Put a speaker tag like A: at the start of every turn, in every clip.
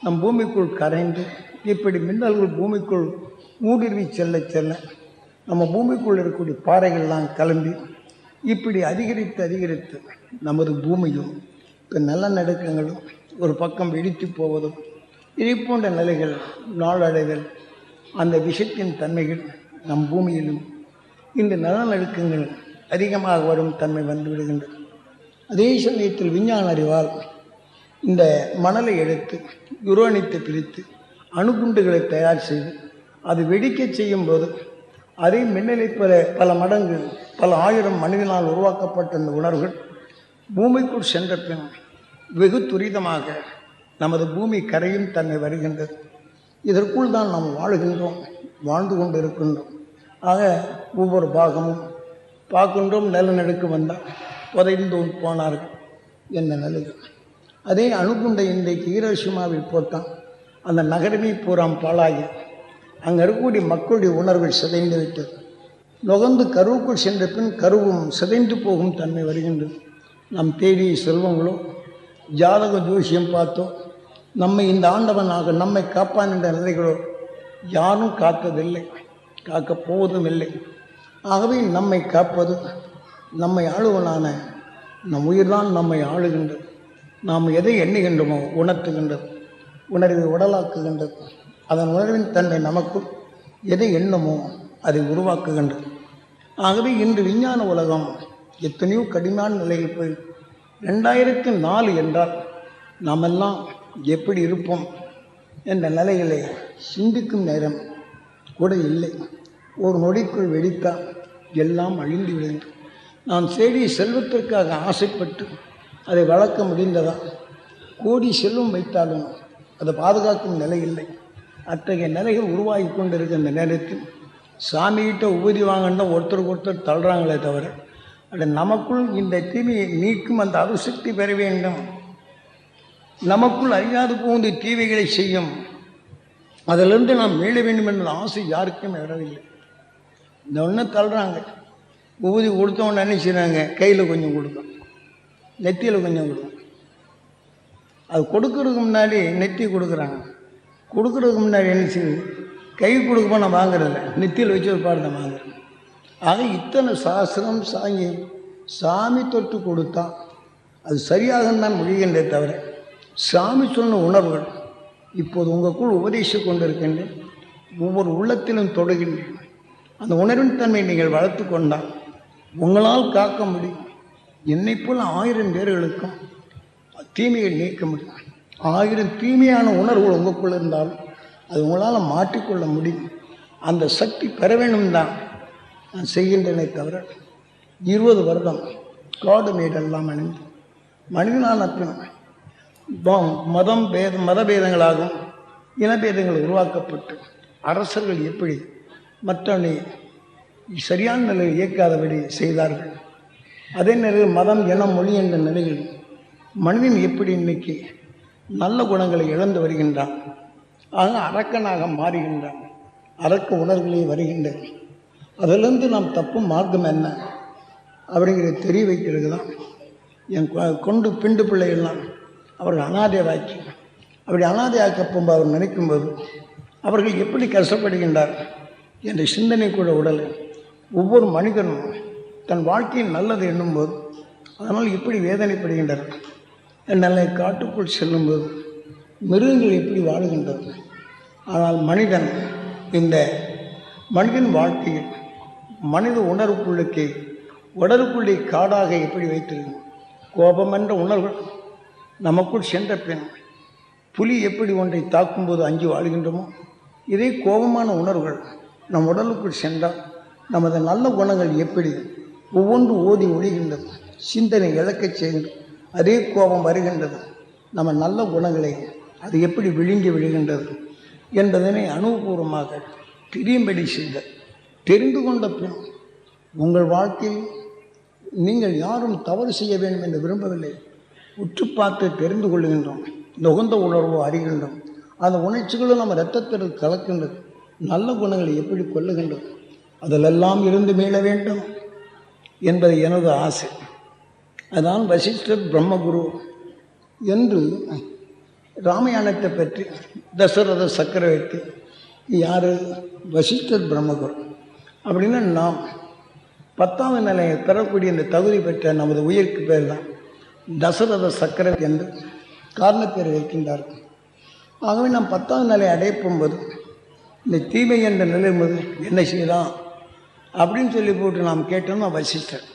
A: நம் பூமிக்குள் கரைந்து இப்படி மின்னல்கள் பூமிக்குள் ஊடுருவி செல்ல செல்ல நம்ம பூமிக்குள் இருக்கக்கூடிய பாறைகள்லாம் கிளம்பி இப்படி அதிகரித்து நமது பூமியும் இப்போ நிலநடுக்கங்களும் ஒரு பக்கம் வெடித்து போவதும் இதை போன்ற நிலைகள் நாளடைவில் அந்த விஷத்தின் தன்மைகள் நம் பூமியிலும் இந்த நிலநடுக்கங்கள் அதிகமாக வரும் தன்மை வந்து விடுகின்றது. அதே சமயத்தில் விஞ்ஞான அறிவால் இந்த மணலை எடுத்து யுரேனியத்தை பிரித்து அணுகுண்டுகளை தயார் செய்து அது வெடிக்க செய்யும் போது அதே மின்னலை பல மடங்கு பல ஆயிரம் மனிதனால் உருவாக்கப்பட்ட இந்த உணர்வுகள் பூமிக்குள் சென்ற பின் வெகு துரிதமாக நமது பூமி கரையும் தன்மை வருகின்றது. இதற்குள் தான் நாம் வாழ்ந்து கொண்டு இருக்கின்றோம். ஆக ஒவ்வொரு பாகமும் பார்க்கின்றோம். நிலநடுக்கு வந்தால் புதைந்து போனார்கள் என்ன நிலைகள். அதே அணுகுண்டை இன்றைக்கு ஹீரோஷிமாவில் போட்டான். அந்த நகரமே பூராம் பாழாகி அங்கே இருக்கக்கூடிய மக்களுடைய உணர்வுகள் சிதைந்து விட்டது. நுகர்ந்து கருவுக்குள் சென்ற பின் கருவும் சிதைந்து போகும் தன்மை வருகின்றது. நாம் தேடிய செல்வங்களோ ஜாதக ஜோசியம் பார்த்தோ நம்மை இந்த ஆண்டவனாக நம்மை காப்பான் என்ற நிலைகளோ யாரும் காத்ததில்லை, காக்கப் போவதும் இல்லை. ஆகவே நம்மை காப்பது நம்மை ஆளுவனான நம் உயிர்தான் நம்மை ஆளுகின்றது. நாம் எதை எண்ணுகின்றோமோ உணர்த்துகின்றது, உணர்வை உடலாக்குகின்றது. அதன் உணர்வின் தன்மை நமக்கும் எதை எண்ணுமோ அதை உருவாக்குகின்றது. ஆகவே இன்று விஞ்ஞான உலகம் எத்தனையோ கடுமையான நிலையில் போய் 2004 என்றால் நாமெல்லாம் எப்படி இருப்போம் என்ற நிலைகளை சிந்திக்கும் நேரம் கூட இல்லை. ஒரு நொடிக்குள் வெடித்தால் எல்லாம் அழிந்து விடுகின்றது. நான் தேடிய செல்வத்திற்காக ஆசைப்பட்டு அதை வளர்க்க முடிந்ததா? கோடி செல்வம் வைத்தாலும் அதை பாதுகாக்கும் நிலை இல்லை. அத்தகைய நிலைகள் உருவாகி கொண்டிருக்கின்ற நேரத்தில் சாமிகிட்ட உபதி வாங்கினா ஒருத்தருக்கு ஒருத்தர் தள்ளுறாங்களே தவிர அது நமக்குள் இந்த தீமையை நீக்கும் அந்த அருசக்தி பெற வேண்டும். நமக்குள் அறியாது போகிற தீவைகளை செய்யும் அதிலிருந்து நாம் மீள வேண்டும் என்ற ஆசை யாருக்கும் வரவில்லை. இந்த ஒன்று தள்ளுறாங்க. உபதி கொடுத்தவங்க நினைச்சுறாங்க கையில் கொஞ்சம் கொடுக்கும், நெத்தியில் கொஞ்சம் கொடுக்கும். அது கொடுக்கறதுக்கு முன்னாடி நெத்தி கொடுக்குறாங்க. கொடுக்குறதுக்கு முன்னாடி என்ன செய்யுது? கை கொடுக்கப்போ நான் வாங்குறதில்ல, நெத்தியில் வச்சு ஒரு பாடத்தை வாங்குறேன். ஆக இத்தனை சாஸ்திரம் சாமி தொட்டு கொடுத்தா அது சரியாக தான் முடிகின்றே தவிர சாமி சொன்ன உணர்வுகள் இப்போது உங்களுக்குள் உபதேசித்து கொண்டிருக்கின்றேன். ஒவ்வொரு உள்ளத்திலும் தொடுகின்றேன். அந்த உணர்வின் தன்மை நீங்கள் வளர்த்து கொண்டால் உங்களால் காக்க முடியும். என்னை போல் 1000 பேர்களுக்கும் தீமையை நீக்க முடியும். 1000 தீமையான உணர்வுகள் உங்களுக்குள் இருந்தாலும் அது உங்களால் மாற்றிக்கொள்ள முடியும். அந்த சக்தி பெற வேண்டும் தான் நான் செய்கின்றனை தவிர 20 வருடம் காடு மேடெல்லாம் அணிந்து மனிதனான பின் மதபேதங்களாகவும் இனபேதங்கள் உருவாக்கப்பட்டு அரசர்கள் எப்படி மற்றவனை சரியான நிலையில் இயக்காதபடி செய்தார்கள். அதே நேரத்தில் மதம் இனம் மொழி என்ற நிலையில் மனிதன் எப்படி இன்னைக்கு நல்ல குணங்களை இழந்து வருகின்றான். ஆக அரக்கனாக மாறுகின்றான். அரக்க உணர்வுகளே வருகின்றன. அதிலிருந்து நாம் தப்பும் மார்க்கம் என்ன அப்படிங்கிறத தெரிய வைக்கிறது தான் என் கொண்டு பிண்டு பிள்ளைகள்லாம் அவர்கள் அனாதையாக்கி அப்படி அனாதையாக்கப்போது அவர் நினைக்கும்போது அவர்கள் எப்படி கஷ்டப்படுகின்றார் என்ற சிந்தனை கூட உடலை ஒவ்வொரு மனிதனும் தன் வாழ்க்கையில் நல்லது எண்ணும்போது அதனால் எப்படி வேதனைப்படுகின்றார். நல்ல காட்டுக்குள் செல்லும்போது மிருகங்கள் எப்படி வாழுகின்றது. ஆனால் மனிதன் இந்த மனிதன் வாழ்க்கையில் மனித உடலுக்குள்ளே காடாக எப்படி வைத்திருக்கும். கோபம் என்ற உணர்வு நமக்குள் சென்ற பின் புலி எப்படி ஒன்றை தாக்கும்போது அஞ்சு வாழ்கின்றோமோ இதே கோபமான உணர்வுகள் நம் உடலுக்குள் சென்றால் நமது நல்ல குணங்கள் எப்படி ஒவ்வொன்று ஓதி ஒழிகின்றது. சிந்தனை இழக்கச் செய்கின்றது. அதே கோபம் வருகின்றது. நம்ம நல்ல குணங்களை அது எப்படி விழுங்கி விழுகின்றது என்பதனை அனுபவபூர்வமாக தெரியும்படி செய்த தெரிந்து கொண்ட பின் உங்கள் வாழ்க்கையில் நீங்கள் யாரும் தவறு செய்ய வேண்டும் என்று விரும்பவில்லை. உற்று பார்த்து தெரிந்து கொள்கின்றோம். நுகர்ந்த உணர்வோ அறிகின்றோம். அந்த உணர்ச்சிகளும் நம்ம இரத்தத்தில் கலக்கின்றது. நல்ல குணங்களை எப்படி கொள்ளுகின்றோம். அதிலெல்லாம் இருந்து மீள வேண்டும் என்பது எனது ஆசை. அதான் வசிஷ்டர் பிரம்மகுரு என்று ராமாயணத்தை பற்றி தசரத சக்கரவர்த்தி யார்? வசிஷ்டர் பிரம்மகுரு. அப்படின்னா நாம் 10வது நிலையை பெறக்கூடிய இந்த தகுதி பெற்ற நமது உயிருக்கு பேர் தான் தசரத சக்கரவர்த்தி என்று காரணப்பேர் வைக்கின்றார்கள். ஆகவே நாம் 10வது நிலையை அடைப்பும்போது இந்த தீமை என்ற நிலையும்போது என்ன செய்யலாம் அப்படின்னு சொல்லி போட்டு நாம் கேட்டோம்னா வசிஷ்டர்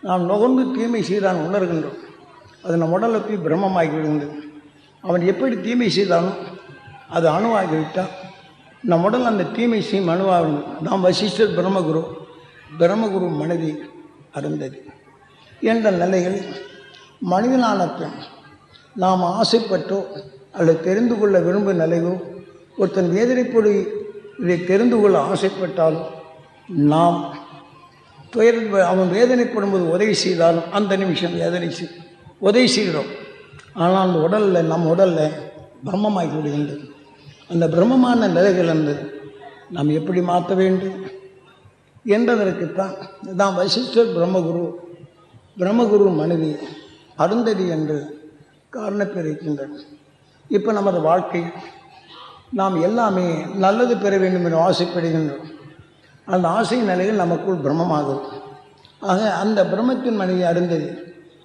A: நாம் நுகர்ந்து தீமை செய்தான் உணர்கின்றோம். அது நம் உடலை போய் பிரம்மமாகி விடுகின்றது. அவன் எப்படி தீமை செய்தானோ அது அணுவாகிவிட்டால் நம் உடல் அந்த தீமை செய்யும் அணுவாகும். நாம் வசிஷ்டர் பிரம்மகுரு மனைவி அருந்ததி என்ற நிலைகள் மனிதனான பெண் நாம் ஆசைப்பட்டோ அல்லது தெரிந்து கொள்ள விரும்பும் நிலையோ ஒருத்தன் வேதனைப்பொழு இதை தெரிந்து கொள்ள ஆசைப்பட்டாலும் நாம் அவன் வேதனைப்படும்போது உதவி செய்தாலும் அந்த நிமிஷம் உதவி செய்கிறோம். ஆனால் அந்த உடலில் நம் உடலில் பிரம்மமாகி விடுகின்றது. அந்த பிரம்மமான நிலைகள் வந்து நாம் எப்படி மாற்ற வேண்டும் என்பதற்குத்தான் தான் வசிஷ்டர் பிரம்மகுரு மனைவி அருந்ததி என்று காரணப்பேர் இருக்கின்றன. இப்போ நமது வாழ்க்கை நாம் எல்லாமே நல்லது பெற வேண்டும் என்று ஆசைப்படுகின்றோம். அந்த ஆசை நிலைகள் நமக்குள் பிரம்மமாகும். ஆக அந்த பிரம்மத்தின் மனைவி அருந்ததி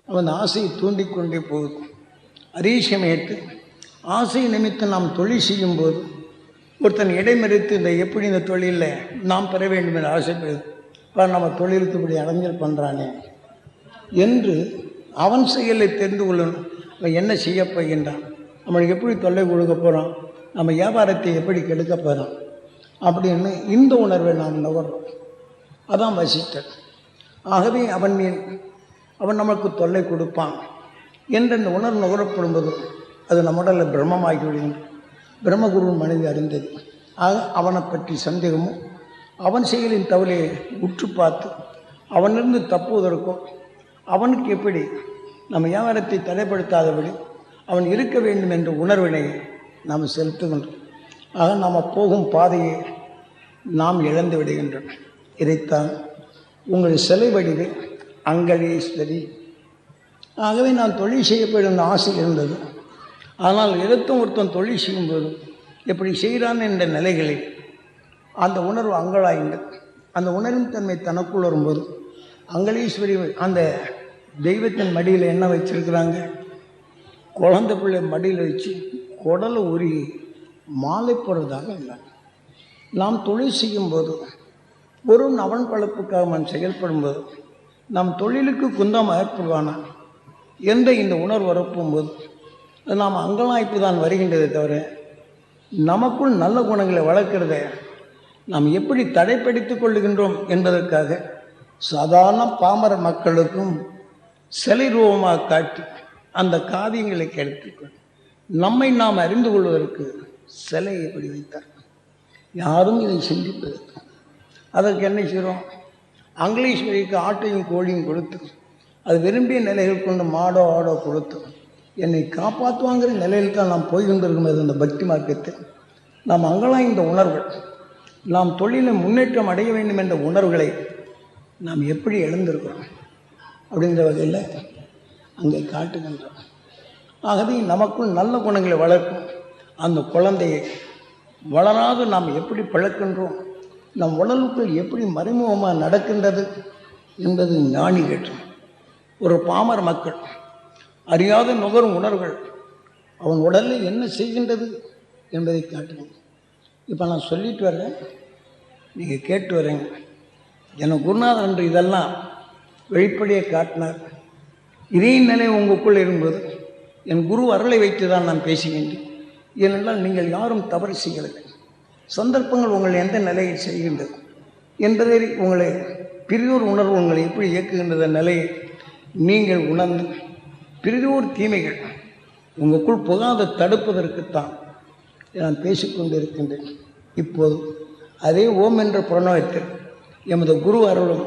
A: அவன் ஆசையை தூண்டிக்கொண்டே போகுது. அதே சமயத்து ஆசை நிமித்தம் நாம் தொழில் செய்யும்போது ஒருத்தன் இடைமறித்து எப்படி இந்த தொழிலில் நாம் பெற வேண்டும் என்று ஆசைப்படுது. இப்போ நம்ம தொழிலுக்கு இப்படி அடைஞ்சல் பண்ணுறானே என்று அவன் செயலை தெரிந்து கொள்ளணும். அவன் என்ன செய்ய போகின்றான், நம்மளுக்கு எப்படி தொல்லை கொடுக்க போகிறான், நம்ம வியாபாரத்தை எப்படி கெடுக்க போகிறான் அப்படின்னு இந்த உணர்வை நாம் நுகர்றோம். அதான் வசிஷ்டர். ஆகவே அவன் நமக்கு தொல்லை கொடுப்பான் என்ற இந்த உணர்வு நுகரப்படும்போது அது நம்முடல பிரம்மமாகி விடுகின்றது. பிரம்மகுரு மனைவி அறிந்தது. ஆக அவனை பற்றி சந்தேகமும் அவன் செயலின் தவறையை உற்று பார்த்து அவனிருந்து தப்புவதற்கும் அவனுக்கு எப்படி நம்ம வியாபாரத்தை தடைப்படுத்தாதபடி அவன் இருக்க வேண்டும் என்ற உணர்வினை நாம் செலுத்துகின்றோம். ஆக நாம் போகும் பாதையை நாம் இழந்து விடுகின்றோம். இதைத்தான் உங்கள் சிலை வடிவே அங்கலீஸ்வரி. ஆகவே நான் தொழில் செய்யப்படும் ஆசை இருந்தது. ஆனால் எதற்கும் ஒருத்தன் தொழில் செய்யும்போது எப்படி செய்கிறான் என்ற நிலைகளில் அந்த உணர்வு அங்கலாய்ந்தது. அந்த உணர்வின் தன்மை தனக்குள் வரும்போது அங்கலீஸ்வரி அந்த தெய்வத்தின் மடியில் என்ன வச்சிருக்கிறாங்க, குழந்தை பிள்ளை மடியில் வச்சு குடலை உருகி மாலை போடுறதாக இல்லை. நாம் தொழில் செய்யும்போது ஒரு அவன் பழப்புக்காக நாம் செயல்படும்போது நம் தொழிலுக்கு குந்தம் ஏற்படுவானா என்ற இந்த உணர்வு வரப்போகும்போது நாம் அங்கலாய்ப்பு தான் வருகின்றதை தவிர நமக்குள் நல்ல குணங்களை வளர்க்கிறத நாம் எப்படி தடைப்படுத்திக் கொள்ளுகின்றோம் என்பதற்காக சாதாரண பாமர மக்களுக்கும் சிலை ரூபமாக காட்டி அந்த காவியங்களை கெடுத்துக்கொள் நம்மை நாம் அறிந்து கொள்வதற்கு சிலை எப்படி வைத்தார். யாரும் இதை சிந்திப்பதற்கு அதற்கு என்ன செய்கிறோம், அங்கலீஸ்வரிக்கு ஆட்டையும் கோழியும் கொடுத்து அது விரும்பிய நிலைகள் கொண்டு மாடோ ஆடோ கொடுத்து என்னை காப்பாற்றுவாங்கிற நிலையில் தான் நாம் போய்கொண்டிருக்கும். இந்த பக்தி மார்க்கத்தில் நாம் அங்கலாய்ந்த உணர்வுகள், நாம் தொழிலில் முன்னேற்றம் அடைய வேண்டும் என்ற உணர்வுகளை நாம் எப்படி எழுந்திருக்கிறோம் அப்படிங்கிற வகையில் அங்கே காட்டுகின்றோம். ஆகவே நமக்குள் நல்ல குணங்களை வளர்க்கும் அந்த குழந்தையை வளராது நாம் எப்படி பழக்கின்றோம், நம் உடலுக்குள் எப்படி மறைமுகமாக நடக்கின்றது என்பது ஞானி கேட்டோம். ஒரு பாமர மக்கள் அறியாத நுகரும் உணர்வுகள் அவன் உடலில் என்ன செய்கின்றது என்பதை காட்டணும். இப்போ நான் சொல்லிட்டு வரேன், நீங்கள் கேட்டு வரேங்க. எனக்கு குருநாதர் என்று இதெல்லாம் வெளிப்படையாக காட்டினார். இதே நிலை உங்களுக்குள் இருக்கும்போது என் குரு அருளை வைத்து தான் நான் பேசுகின்றேன். ஏனென்றால் நீங்கள் யாரும் தவறு செய்யவில்லை. சந்தர்ப்பங்கள் உங்களை எந்த நிலையில் செய்கின்றது என்பதை உங்களை பிரிதோர் உணர்வு உங்களை எப்படி இயக்குகின்ற நிலையை நீங்கள் உணர்ந்து பிரிதோர் தீமைகள் உங்களுக்குள் புகாத தடுப்பதற்குத்தான் நான் பேசிக்கொண்டிருக்கின்றேன். இப்போது அதே ஓம் என்ற பிரணவத்தில் எமது குரு அருளும்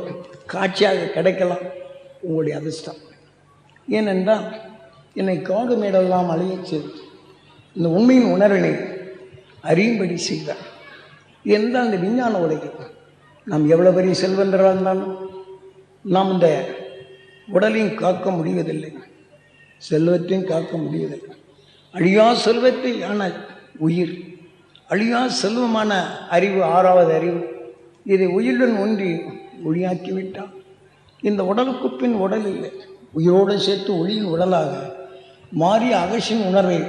A: காட்சியாக கிடைக்கலாம் உங்களுடைய அதிர்ஷ்டம். ஏனென்றால் என்னை காடு மேடெல்லாம் அழியச் செய்து இந்த உண்மையின் உணர்வினை அறியும்படி செய்தார். என்றால் அந்த விஞ்ஞான உலகில் நாம் எவ்வளோ பெரிய செல்வந்தராக இருந்தாலும் நாம் இந்த உடலையும் காக்க முடிவதில்லை, செல்வத்தையும் காக்க முடிவதில்லை. அழியா செல்வத்தை ஆன உயிர், அழியா செல்வமான அறிவு, ஆறாவது அறிவு, இதை உயிருடன் ஒன்றி ஒளியாக்கிவிட்டான். இந்த உடலுக்கு பின் உடல் இல்லை, உயிரோடு சேர்த்து ஒளியின் உடலாக மாறிய அகசின் உணர்வை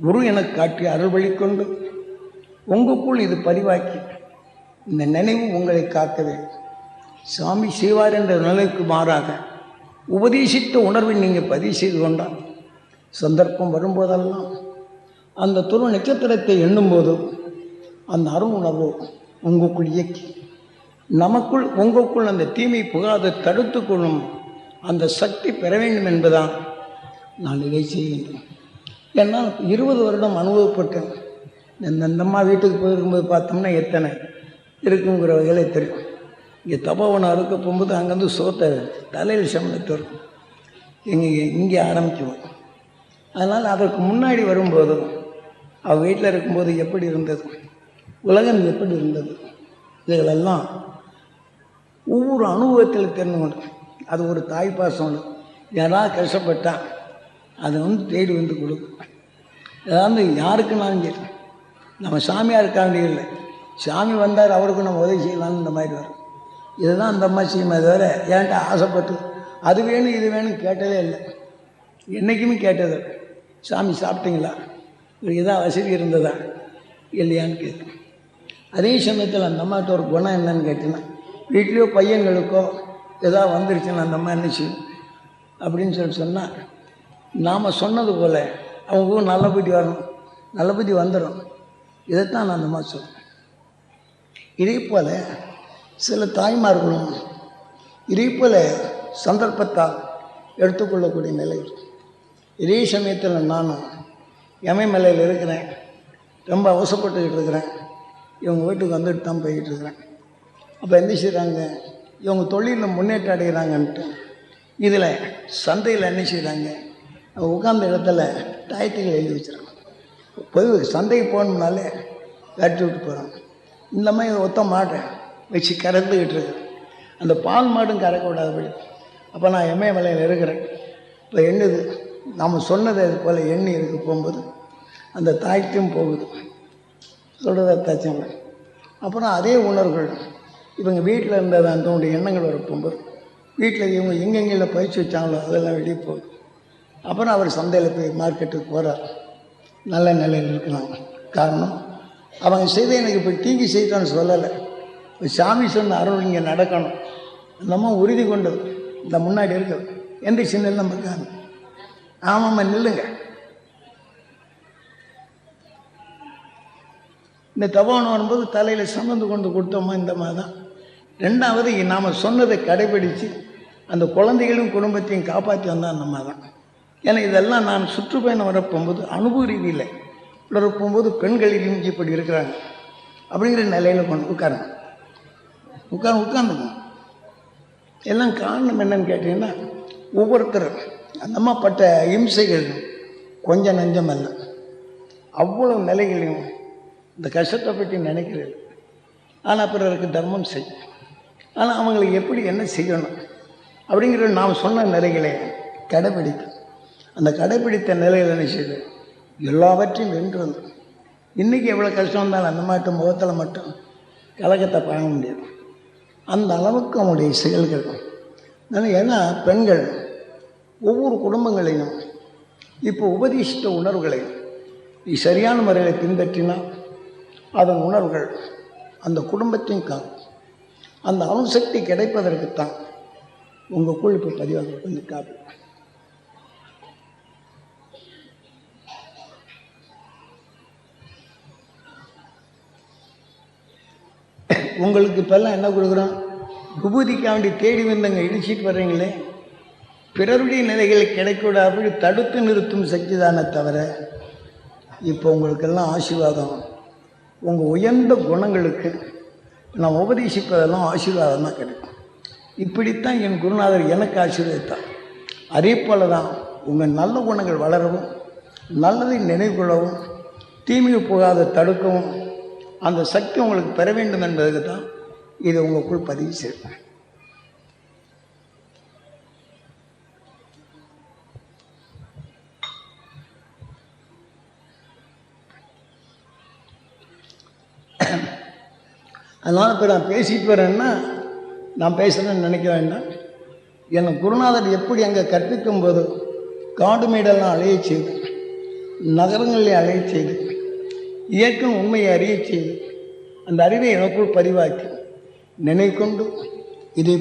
A: குரு எனக் காட்டி அருள் வழிகொண்டு உங்களுக்குள் இது பதிவாக்கி இந்த நினைவு உங்களை காக்கவே சாமி செய்வார் என்ற நிலைக்கு மாறாக உபதேசித்த உணர்வை நீங்கள் பதிவு செய்து கொண்டால் சந்தர்ப்பம் வரும்போதெல்லாம் அந்த துரு நட்சத்திரத்தை எண்ணும்போது அந்த அருள் உணர்வு உங்களுக்குள் இயக்கி நமக்குள் உங்களுக்குள் அந்த தீமை புகாது தடுத்து கொள்ளும் அந்த சக்தி பெற வேண்டும் என்பதான் நான் இதை செய்கின்றேன். ஏன்னா 20 வருடம் அனுபவப்பட்டேன். இந்த அம்மா வீட்டுக்கு போயிருக்கும்போது பார்த்தோம்னா எத்தனை இருக்குங்கிற வகையிலே தெரியும். இங்கே தபோவனம் அறுக்க போகும்போது அங்கேருந்து சோத்தை தலையில் சமணத்து இருக்கும், இங்கே ஆரம்பிக்குவோம். அதனால் அதற்கு முன்னாடி வரும்போது அவள் வீட்டில் இருக்கும்போது எப்படி இருந்தது, உலகம் எப்படி இருந்தது, இதுகளெல்லாம் ஒவ்வொரு அனுபவத்தில் தெரிந்து கொண்டு அது ஒரு தாய் பாசம். யாராவது கஷ்டப்பட்டால் அதை தேடி வந்து கொடுக்கும். அதாவது யாருக்குனாலும் சரி, நம்ம சாமியாருக்காண்டி இல்லை, சாமி வந்தார் அவருக்கு நம்ம உதவி செய்யலான்னு இந்த மாதிரி வரும். இதுதான் அந்த அம்மா செய்யுமே தவிர ஏன்ட்ட ஆசைப்பட்டு அது வேணும் இது வேணும் கேட்டதே இல்லை, என்றைக்குமே கேட்டது. சாமி சாப்பிட்டீங்களா, இதான் வசதி இருந்ததா இல்லையான்னு கேட்கும். அதே சமயத்தில் அந்த அம்மாட்ட ஒரு குணம் என்னன்னு கேட்டிங்கன்னா, வீட்லேயோ பையன்களுக்கோ ஏதாவது வந்துருச்சுன்னா அந்த அம்மா என்ன செய்யும் அப்படின்னு சொன்னால், நாம் சொன்னது போல் அவங்க நல்ல புத்தி வரணும், நல்ல புத்தி வந்துடும். இதைத்தான் நான் அந்த மாதிரி சொல்கிறேன். இதே போல் சில தாய்மார்களும் இதே போல் சந்தர்ப்பத்தால் எடுத்துக்கொள்ளக்கூடிய நிலை. இதே சமயத்தில் நானும் எமயமலையில் இருக்கிறேன், ரொம்ப அவசரப்பட்டுக்கிட்டு இருக்கிறேன். இவங்க வீட்டுக்கு வந்துட்டு தான் போய்கிட்டு இருக்கிறேன். அப்போ என்ன செய்கிறாங்க, இவங்க தொழிலில் முன்னேற்றம் அடைகிறாங்கன்ட்டு இதில் சந்தையில் என்ன செய்கிறாங்க, உட்கார்ந்த இடத்துல டயத்துகள் எழுதி வச்சுருக்காங்க. போய் சந்தைக்கு போகணும்னாலே கட்டி விட்டு போகிறாங்க. இந்த மாதிரி ஒத்த மாட்டை வச்சு கறந்துக்கிட்டு இருக்கு, அந்த பால் மாடும் கறக்க விடாதபடி. அப்போ நான் எமயமலையில் இருக்கிறேன். இப்போ எண்ணுது, நாம் சொன்னது அது போல் எண்ணி இருக்க போகும்போது அந்த தாய்க்கும் போகுது, சொல்கிறத தாச்சுங்க. அப்புறம் அதே உணர்வுகள் இவங்க வீட்டில் இருந்தது அதனுடைய எண்ணங்கள் வர போகும்போது வீட்டில் இவங்க எங்கெங்கெல்லாம் பயிற்சி வச்சாங்களோ அதெல்லாம் வெளியே போகுது. அப்புறம் அவர் சந்தையில் போய் மார்க்கெட்டுக்கு போகிறார், நல்ல நிலையில் இருக்கிறாங்க. காரணம், அவங்க செய்த எனக்கு இப்போ தீங்கி செய்தான்னு சொல்லலை, இப்போ சாமி சொன்ன அருள் இங்கே நடக்கணும். நம்ம உறுதி கொண்டது இந்த முன்னாடி இருக்குது எந்த சின்ன நமக்காக. ஆமாம்மா நில்லுங்க. இந்த தபோவனம் வரும்போது தலையில் சமந்து கொண்டு கொடுத்தோமா இந்த மாதிரி தான். ரெண்டாவது நாம் சொன்னதை கடைபிடித்து அந்த குழந்தைகளும் குடும்பத்தையும் காப்பாற்றி வந்தால் அந்த மாதிரி தான். ஏன்னா இதெல்லாம் நான் சுற்றுப்பயணம் வரப்போகும்போது அனுபவ ரீதியில் வரப்போகும்போது பெண்களிலும் இப்படி இருக்கிறாங்க அப்படிங்கிற நிலையில் கொண்டு உட்கார்ந்துங்க. எல்லாம் காரணம் என்னன்னு கேட்டிங்கன்னா, ஒவ்வொருத்தரும் அந்தம்மா பட்ட இம்சைகள் கொஞ்சம் நஞ்சம் அல்ல, அவ்வளவு நிலைகளையும் இந்த கஷ்டத்தை பற்றி நினைக்கிறது. ஆனால் பிறருக்கு தர்மம் செய்யும். ஆனால் அவங்களுக்கு எப்படி என்ன செய்யணும் அப்படிங்கிற நாம் சொன்ன நிலைகளை கடைபிடிக்கும். அந்த கடைபிடித்த நிலையில் என்ன செய்யுது, எல்லாவற்றையும் வென்று வந்து இன்றைக்கி எவ்வளோ கஷ்டம் வந்தாலும் அந்த மட்டும் முகத்தில் மட்டும் கலக்கத்தை பார்க்க முடியாது. அந்த அளவுக்கு அவனுடைய செயல்கள். ஏன்னா பெண்கள் ஒவ்வொரு குடும்பங்களையும் இப்போ உபதேசித்த உணர்வுகளை நீ சரியான முறையில் பின்பற்றினால் அதன் உணர்வுகள் அந்த குடும்பத்தையும் காக்கும். அந்த அணுசக்தி கிடைப்பதற்குத்தான் உங்களுக்குள் இப்போ பதிவாக கொஞ்சம் காப்பி. உங்களுக்கு இப்போல்லாம் என்ன கொடுக்குறோம், விபூதிக்காண்டி தேடி வந்தங்க இடிச்சிட்டு வர்றீங்களே, பிறருடைய நிலைகளை கிடைக்கூடாது தடுத்து நிறுத்தும் சக்தி தானே தவிர இப்போ உங்களுக்கெல்லாம் ஆசீர்வாதம் உங்கள் உயர்ந்த குணங்களுக்கு நான் உபதேசிப்பதெல்லாம் ஆசீர்வாதம் தான் கிடைக்கும். இப்படித்தான் என் குருநாதர் எனக்கு ஆசீர்வதித்தார். அதே போல தான் உங்கள் நல்ல குணங்கள் வளரவும், நல்லதை நினைவு கொள்ளவும், தீமையை போகாத தடுக்கவும் அந்த சக்தி உங்களுக்கு பெற வேண்டும் என்பதற்கு தான் இதை உங்களுக்குள் பதிவு செய்வேன். அதனால் இப்போ நான் பேசிட்டு வரேன்னா நான் பேசுகிறேன்னு நினைக்க வேண்டாம். என்னை குருநாதர் எப்படி அங்கே கற்பிக்கும் போது காடு மேடெல்லாம் அலைய செய்து, நகரங்களில் அலைய செய்து, இயற்கை உண்மையை அறிய செய்து, அந்த அறிவை எனக்குள் பதிவாக்கி நினைக்கொண்டு இதை